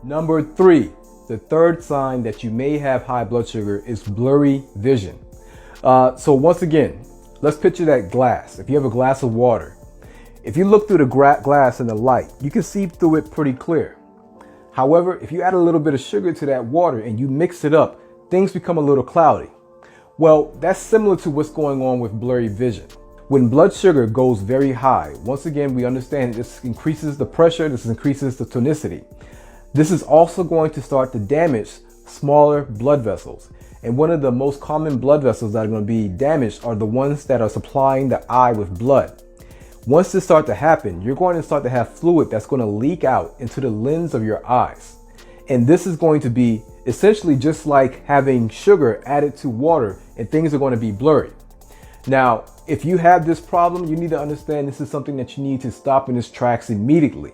Number 3, the third sign that you may have high blood sugar is blurry vision. So once again, let's picture that glass. If you have a glass of water, if you look through the glass in the light, you can see through it pretty clear. However, if you add a little bit of sugar to that water and you mix it up, things become a little cloudy. Well, that's similar to what's going on with blurry vision. When blood sugar goes very high, once again, we understand this increases the pressure, this increases the tonicity. This is also going to start to damage smaller blood vessels. And one of the most common blood vessels that are going to be damaged are the ones that are supplying the eye with blood. Once this starts to happen, you're going to start to have fluid that's going to leak out into the lens of your eyes. And this is going to be essentially just like having sugar added to water, and things are going to be blurry. Now, if you have this problem, you need to understand this is something that you need to stop in its tracks immediately.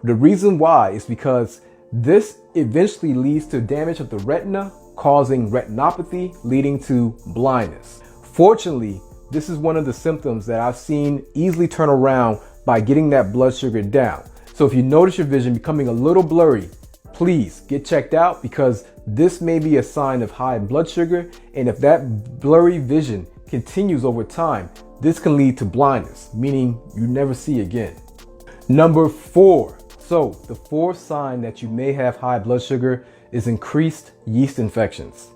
The reason why is because this eventually leads to damage of the retina, causing retinopathy, leading to blindness. Fortunately, this is one of the symptoms that I've seen easily turn around by getting that blood sugar down. So if you notice your vision becoming a little blurry, please get checked out, because this may be a sign of high blood sugar. And if that blurry vision continues over time, this can lead to blindness, meaning you never see again. Number 4. So the fourth sign that you may have high blood sugar is increased yeast infections.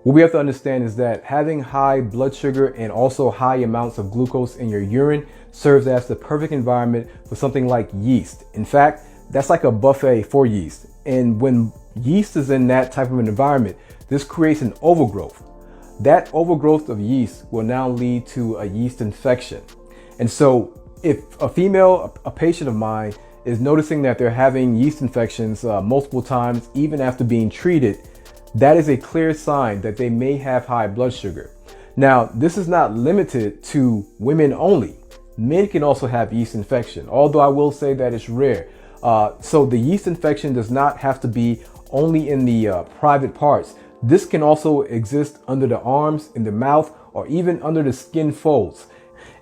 What we have to understand is that having high blood sugar and also high amounts of glucose in your urine serves as the perfect environment for something like yeast. In fact, that's like a buffet for yeast. And when yeast is in that type of an environment, this creates an overgrowth. That overgrowth of yeast will now lead to a yeast infection. And so if a patient of mine is noticing that they're having yeast infections multiple times, even after being treated, that is a clear sign that they may have high blood sugar. Now, this is not limited to women only. Men can also have yeast infection, although I will say that it's rare. So the yeast infection does not have to be only in the private parts. This can also exist under the arms, in the mouth, or even under the skin folds.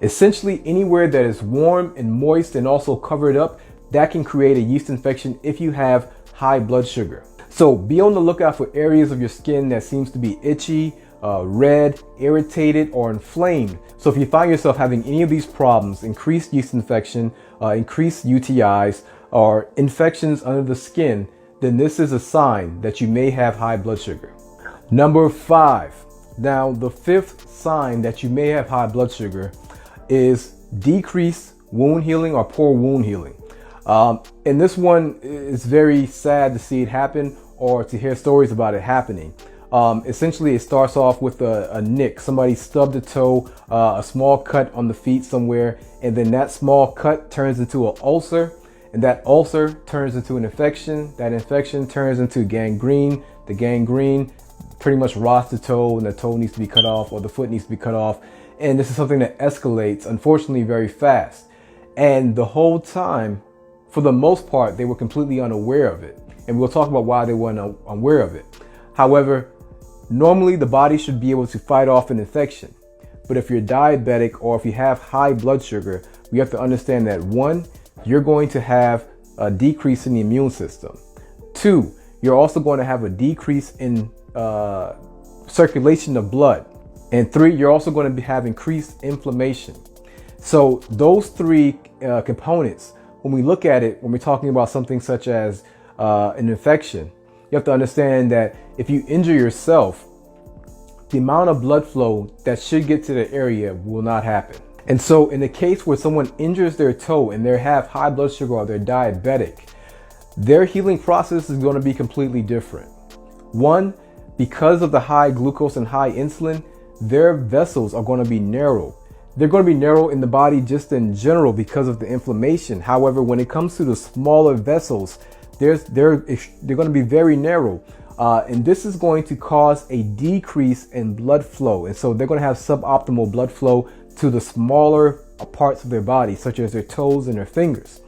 Essentially, anywhere that is warm and moist and also covered up, that can create a yeast infection if you have high blood sugar. So be on the lookout for areas of your skin that seems to be itchy, red, irritated, or inflamed. So if you find yourself having any of these problems, increased yeast infection, increased UTIs, or infections under the skin, then this is a sign that you may have high blood sugar. Number 5. Now, the fifth sign that you may have high blood sugar is decreased wound healing or poor wound healing. And this one is very sad to see it happen, or to hear stories about it happening. Essentially, it starts off with a nick. Somebody stubbed a toe, a small cut on the feet somewhere, and then that small cut turns into an ulcer, and that ulcer turns into an infection. That infection turns into gangrene. The gangrene pretty much rots the toe, and the toe needs to be cut off, or the foot needs to be cut off. And this is something that escalates, unfortunately, very fast. And the whole time, for the most part, they were completely unaware of it. And we'll talk about why they weren't aware of it. However, normally the body should be able to fight off an infection. But if you're diabetic or if you have high blood sugar, we have to understand that 1, you're going to have a decrease in the immune system. 2, you're also going to have a decrease in circulation of blood. And 3, you're also going to have increased inflammation. So those 3 components, when we look at it, when we're talking about something such as an infection, you have to understand that if you injure yourself, the amount of blood flow that should get to the area will not happen. And so in the case where someone injures their toe and they have high blood sugar or they're diabetic, their healing process is going to be completely different. 1, because of the high glucose and high insulin, their vessels are going to be narrow. They're going to be narrow in the body just in general because of the inflammation. However, when it comes to the smaller vessels, they're going to be very narrow. And this is going to cause a decrease in blood flow. And so they're going to have suboptimal blood flow to the smaller parts of their body, such as their toes and their fingers.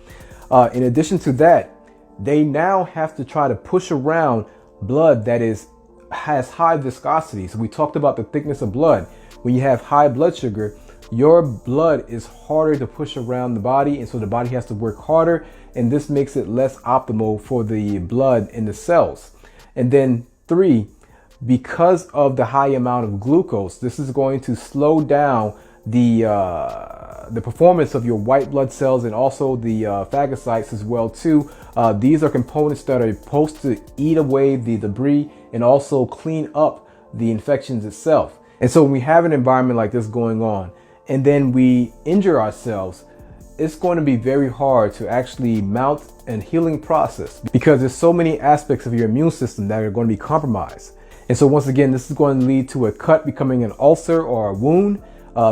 In addition to that, they now have to try to push around blood that has high viscosity. So we talked about the thickness of blood. When you have high blood sugar, your blood is harder to push around the body, and so the body has to work harder, and this makes it less optimal for the blood in the cells. And then 3, because of the high amount of glucose, this is going to slow down the performance of your white blood cells and also the phagocytes as well too. These are components that are supposed to eat away the debris and also clean up the infections itself. And so when we have an environment like this going on and then we injure ourselves, it's going to be very hard to actually mount a healing process because there's so many aspects of your immune system that are going to be compromised. And so once again, this is going to lead to a cut becoming an ulcer or a wound,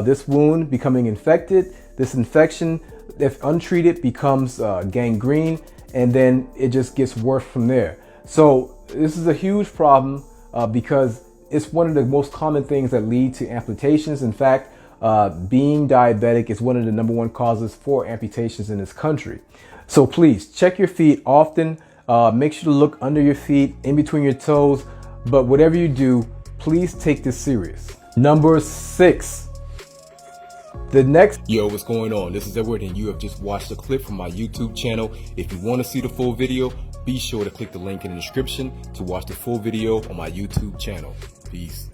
this wound becoming infected, this infection, if untreated, becomes gangrene, and then it just gets worse from there. So this is a huge problem because it's one of the most common things that lead to amputations. In fact, being diabetic is one of the #1 causes for amputations in this country. So please check your feet often. Make sure to look under your feet, in between your toes. But whatever you do, please take this serious. Number 6. The next. Yo, what's going on? This is Edward, and you have just watched a clip from my YouTube channel. If you want to see the full video, be sure to click the link in the description to watch the full video on my YouTube channel. Peace.